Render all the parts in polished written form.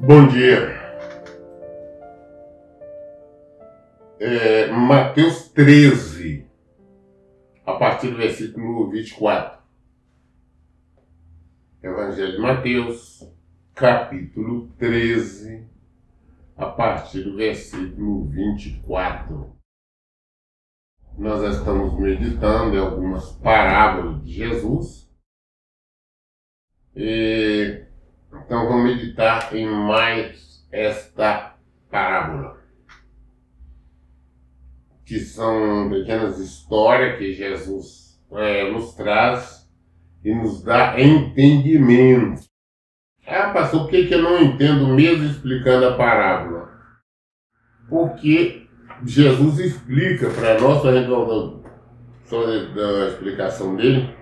Bom dia. Mateus 13, a partir do versículo 24. Evangelho de Mateus, capítulo 13, a partir do versículo 24. Nós estamos meditando em algumas parábolas de Jesus. Então vamos meditar em mais esta parábola, que são pequenas histórias que Jesus nos traz e nos dá entendimento. Pastor, por que eu não entendo mesmo explicando a parábola? Porque Jesus explica para nós, da explicação dele,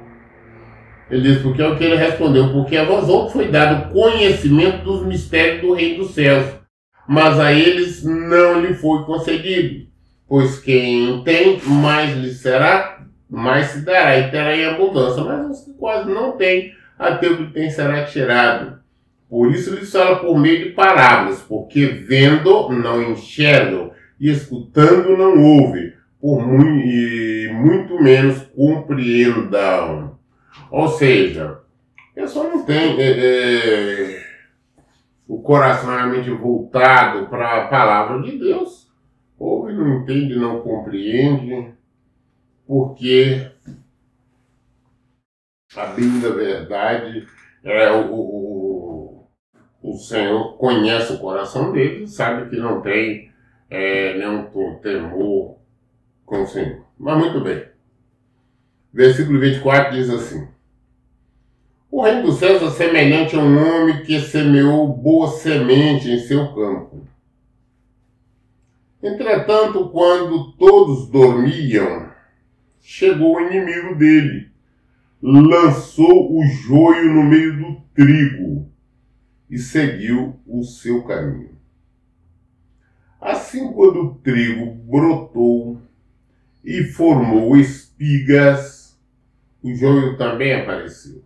ele diz, porque é o que ele respondeu, porque a vós outros foi dado conhecimento dos mistérios do reino dos céus, mas a eles não lhe foi concedido. Pois quem tem, mais lhe será, mais se dará, e terá em abundância. Mas os que quase não têm, até o que tem será tirado. Por isso lhes fala por meio de parábolas, porque vendo não enxergam, e escutando não ouvem, e muito menos compreendam. Ou seja, a pessoa não tem o coração realmente voltado para a palavra de Deus. Ouve, não entende, não compreende, porque a Bíblia da verdade, o Senhor conhece o coração dele, sabe que não tem nenhum temor com o Senhor. Mas muito bem. Versículo 24 diz assim: o reino dos céus é semelhante a um homem que semeou boa semente em seu campo. Entretanto, quando todos dormiam, chegou o inimigo dele, lançou o joio no meio do trigo e seguiu o seu caminho. Assim, quando o trigo brotou e formou espigas, o joio também apareceu.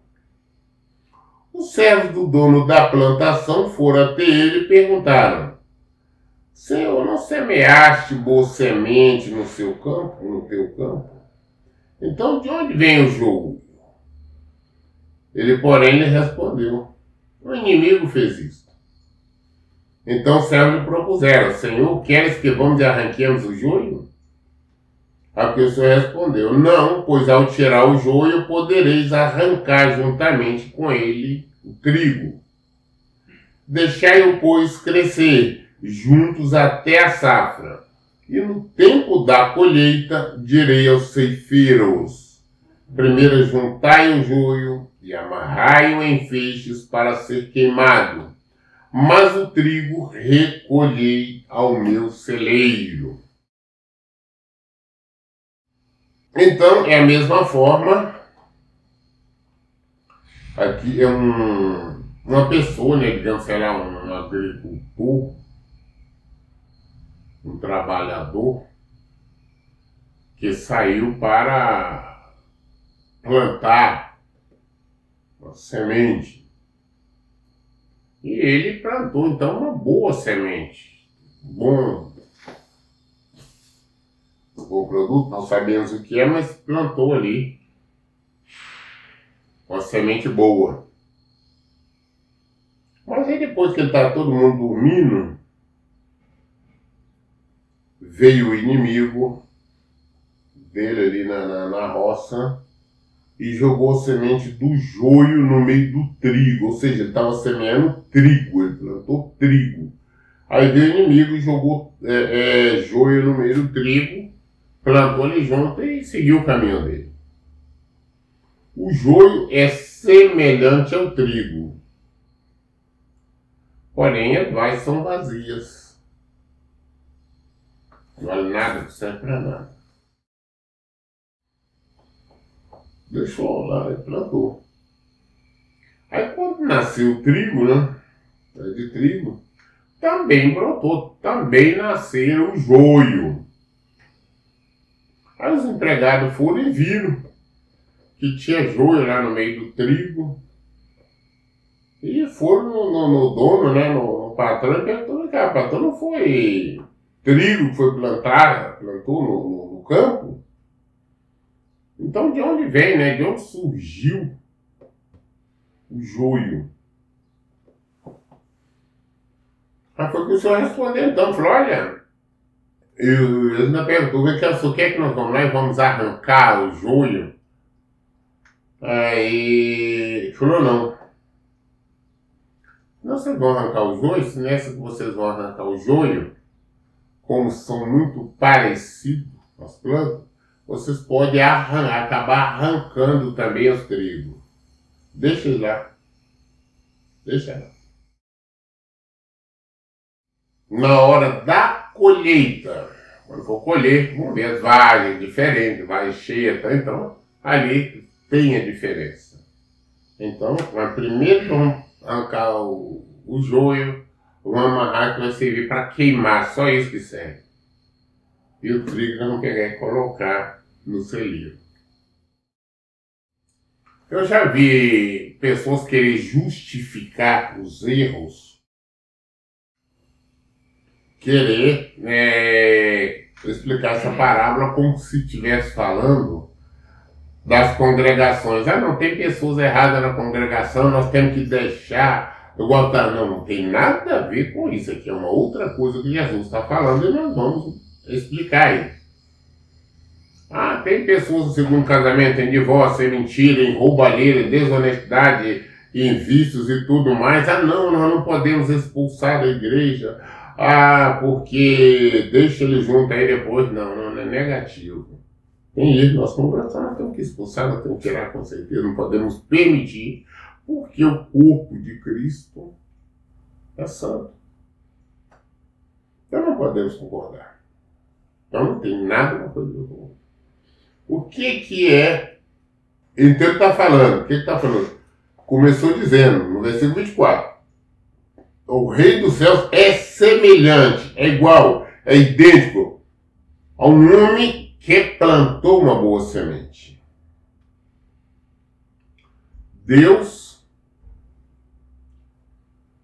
Os servos do dono da plantação foram até ele e perguntaram: Senhor, não semeaste boa semente no teu campo? Então, de onde vem o joio? Ele, porém, lhe respondeu: o inimigo fez isto. Então os servos lhe propuseram: Senhor, queres que vamos e arranquemos o joio? A que o Senhor respondeu: não, pois ao tirar o joio podereis arrancar juntamente com ele o trigo. Deixai-o, pois, crescer juntos até a safra, e no tempo da colheita direi aos ceifeiros: primeiro juntai o joio e amarrai-o em feixes para ser queimado, mas o trigo recolhei ao meu celeiro. Então, é a mesma forma. Aqui é uma pessoa, digamos, sei lá, um agricultor, um trabalhador, que saiu para plantar uma semente. E ele plantou, então, uma boa semente. Bom produto, não sabemos o que é, mas plantou ali uma semente boa. Mas aí depois que está todo mundo dormindo, veio o inimigo dele ali na roça e jogou a semente do joio no meio do trigo. Ou seja, ele estava semeando trigo, ele plantou trigo. Aí veio o inimigo e jogou joio no meio do trigo, plantou ali junto e seguiu o caminho dele. O joio é semelhante ao trigo, porém as vazes são vazias. Não vale nada, não serve para nada. Deixou lá e plantou. Aí quando nasceu o trigo, de trigo, também brotou, também nasceu o joio. Aí os empregados foram e viram que tinha joio lá no meio do trigo. E foram no dono, no patrão e perguntou, cara, patrão, não foi trigo que foi plantou no campo? Então de onde vem, né? De onde surgiu o joio? Mas foi que o senhor respondeu então, falou, olha, ele ainda perguntou, o que é que nós vamos lá e vamos arrancar o joio? Aí ele falou, não. Vocês vão arrancar o joio, se nessa que vocês vão arrancar o joio, como são muito parecidos as plantas, vocês podem acabar arrancando também os trigos. Deixa ele lá. Deixa lá. Na hora da colheita, quando for colher, vamos ver as vagens diferentes, vagem cheia, tá? Então ali tem a diferença. Então, primeiro vamos arrancar o joio, vamos amarrar que vai servir para queimar, só isso que serve. E o trigo vamos pegar e colocar no celeiro. Eu já vi pessoas querer justificar os erros, querer explicar essa parábola como se estivesse falando das congregações. Ah, não, tem pessoas erradas na congregação, nós temos que deixar. Não tem nada a ver com isso. Aqui é uma outra coisa que Jesus está falando e nós vamos explicar isso. Ah, tem pessoas no segundo casamento, em divórcio, em mentira, em roubalheira, em desonestidade, em vícios e tudo mais. Ah, não, nós não podemos expulsar da igreja. Ah, porque deixa ele junto aí depois. Não é negativo. Tem isso, nós conversamos, nós temos que expulsar, nós temos que tirar com certeza, não podemos permitir, porque o corpo de Cristo é santo. Então não podemos concordar. Então não tem nada uma coisa do outro. O que é? Então ele está falando, o que ele está falando? Começou dizendo, no versículo 24, o rei dos céus é semelhante, é igual, é idêntico a um homem que plantou uma boa semente. Deus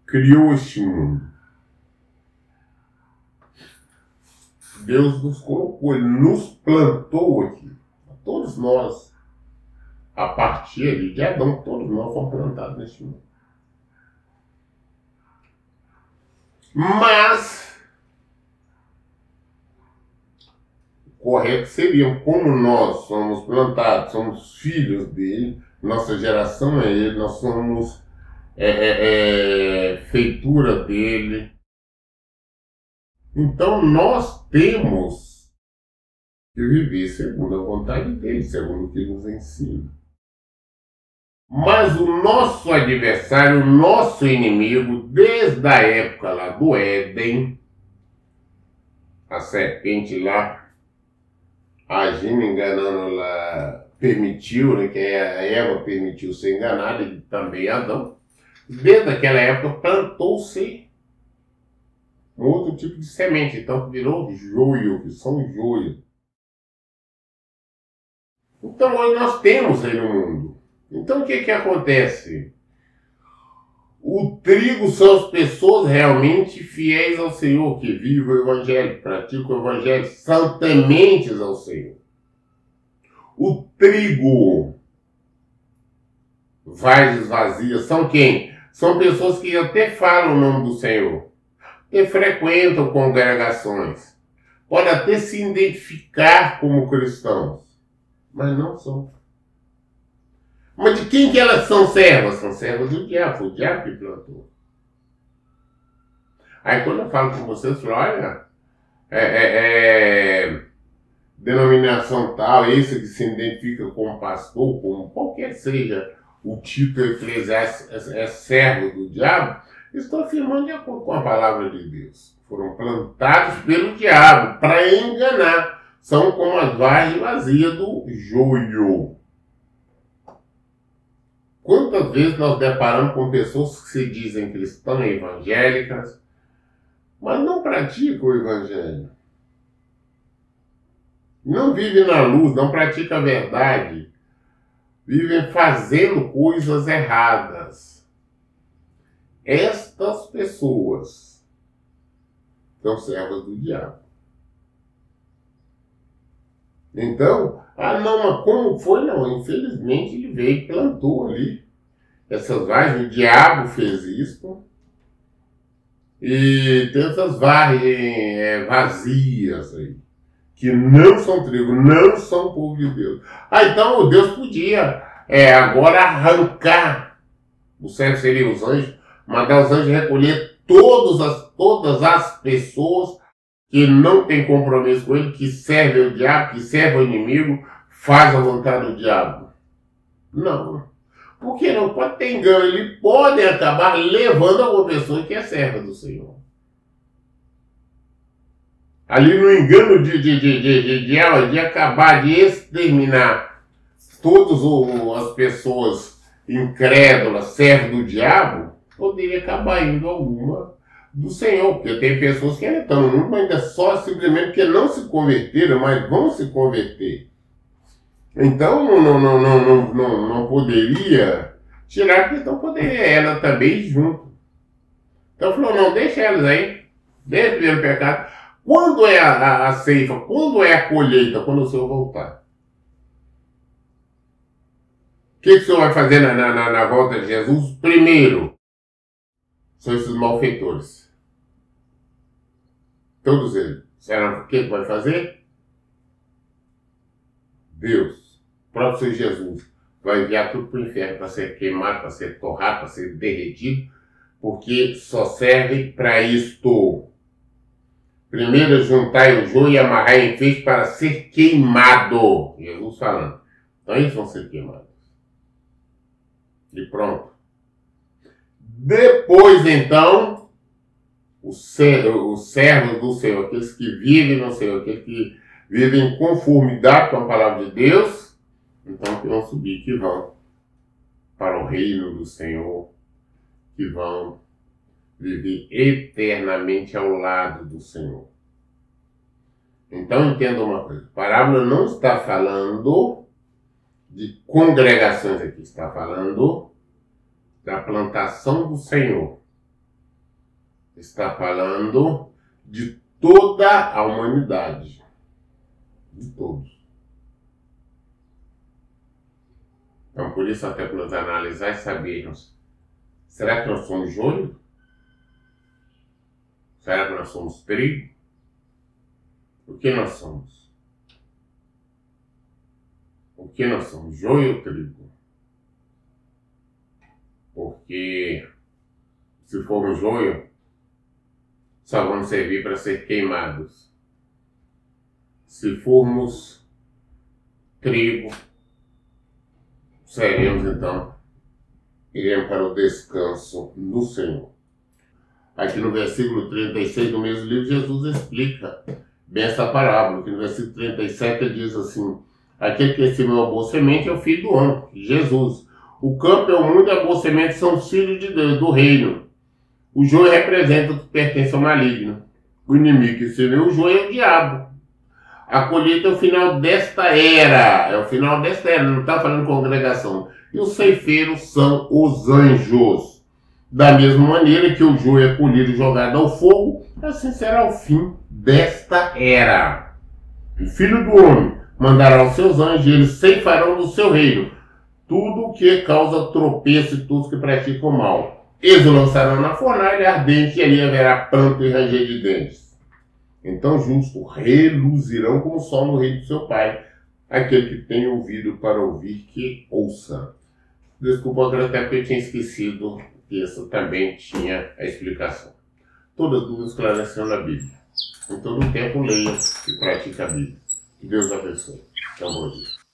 criou este mundo. Deus nos colocou, Ele nos plantou aqui. Todos nós, a partir de Adão, todos nós fomos plantados neste mundo. Mas o correto seria, como nós somos plantados, somos filhos dele, nossa geração é ele, nós somos feitura dele. Então nós temos que viver segundo a vontade dele, segundo o que nos ensina. Mas o nosso adversário, o nosso inimigo, desde a época lá do Éden, a serpente lá, agindo, enganando lá, permitiu, né, que a Eva permitiu ser enganada, e também Adão, desde aquela época plantou-se um outro tipo de semente, então virou joio, que são joio. Então hoje nós temos aí no mundo. Então o que acontece? O trigo são as pessoas realmente fiéis ao Senhor, que vivem o Evangelho, praticam o Evangelho, são tementes ao Senhor. O trigo vagens vazias são quem? São pessoas que até falam o nome do Senhor, que frequentam congregações, podem até se identificar como cristãos, mas não são. Mas de quem que elas são servas? São servas do diabo, foi o diabo que plantou. Aí quando eu falo com vocês, eu falo, olha, denominação tal, esse que se identifica como pastor, como qualquer seja o título eclesiástico, é servo do diabo, estou afirmando de acordo com a palavra de Deus. Foram plantados pelo diabo para enganar. São como as vagens vazias do joio. Quantas vezes nós deparamos com pessoas que se dizem cristãs evangélicas, mas não praticam o evangelho? Não vivem na luz, não praticam a verdade. Vivem fazendo coisas erradas. Estas pessoas são servas do diabo. Então, não, mas como foi? Não, infelizmente ele veio e plantou ali essas vagens, o diabo fez isso, e tem essas vagens vazias aí, que não são trigo, não são povo de Deus. Então Deus podia agora arrancar, o servo seria os anjos, mandar os anjos recolher todas as pessoas que não têm compromisso com ele, que servem o diabo, que servem o inimigo, faz a vontade do diabo. Não. Porque não pode ter engano, ele pode acabar levando alguma pessoa que é serva do Senhor. Ali no engano de acabar de exterminar todas as pessoas incrédulas, servas do diabo, poderia acabar indo alguma do Senhor, porque tem pessoas que ainda estão no mundo, mas ainda só simplesmente porque não se converteram, mas vão se converter. Então não poderia tirar, porque então poderia ela também ir junto. Então falou, não, deixa elas aí, deixa o primeiro pecado. Quando é a ceifa, quando é a colheita, quando o Senhor voltar? O que o Senhor vai fazer na volta de Jesus? Primeiro, são esses malfeitores. Todos eles. O que vai fazer? Deus, o próprio Senhor Jesus, vai enviar tudo para o inferno para ser queimado, para ser torrado, para ser derretido, porque só serve para isto. Primeiro, juntai o joio e amarrai em feixe para ser queimado. Jesus falando. Então eles vão ser queimados. E pronto. Depois, então, os servos do Senhor, aqueles que vivem no Senhor, aqueles que vivem em conformidade com a palavra de Deus, então que vão subir, que vão para o reino do Senhor, que vão viver eternamente ao lado do Senhor. Então entenda uma coisa, a parábola não está falando de congregações aqui, está falando da plantação do Senhor. Está falando de toda a humanidade. De todos. Então, por isso, até para nós analisar e sabermos, será que nós somos joio? Será que nós somos trigo? O que nós somos? O que nós somos? Joio ou trigo? Porque se formos joio, só vamos servir para ser queimados. Se formos trigo, seremos então, iremos para o descanso do Senhor. Aqui no versículo 36 do mesmo livro, Jesus explica bem essa parábola, que no versículo 37 ele diz assim: aquele que recebeu a boa semente é o Filho do Homem, Jesus. O campo é o mundo e a boa semente são os filhos de Deus, do reino. O joio representa o que pertence ao maligno. O inimigo que semeia o joio é o diabo. A colheita é o final desta era. É o final desta era, não está falando congregação. E os ceifeiros são os anjos. Da mesma maneira que o joio é colhido e jogado ao fogo, assim será o fim desta era. O Filho do Homem mandará os seus anjos e eles ceifarão do seu reino tudo que causa tropeço e todos que praticam mal. Eles o lançarão na fornalha ardente e ali haverá pranto e ranger de dentes. Então justos reluzirão como o sol no reino do seu Pai. Aquele que tem ouvido para ouvir, que ouça. Desculpa, até porque eu tinha esquecido que isso também tinha a explicação. Todas as dúvidas esclareceram na Bíblia. Em todo o tempo leia e pratique a Bíblia. Que Deus abençoe. Então, bom dia.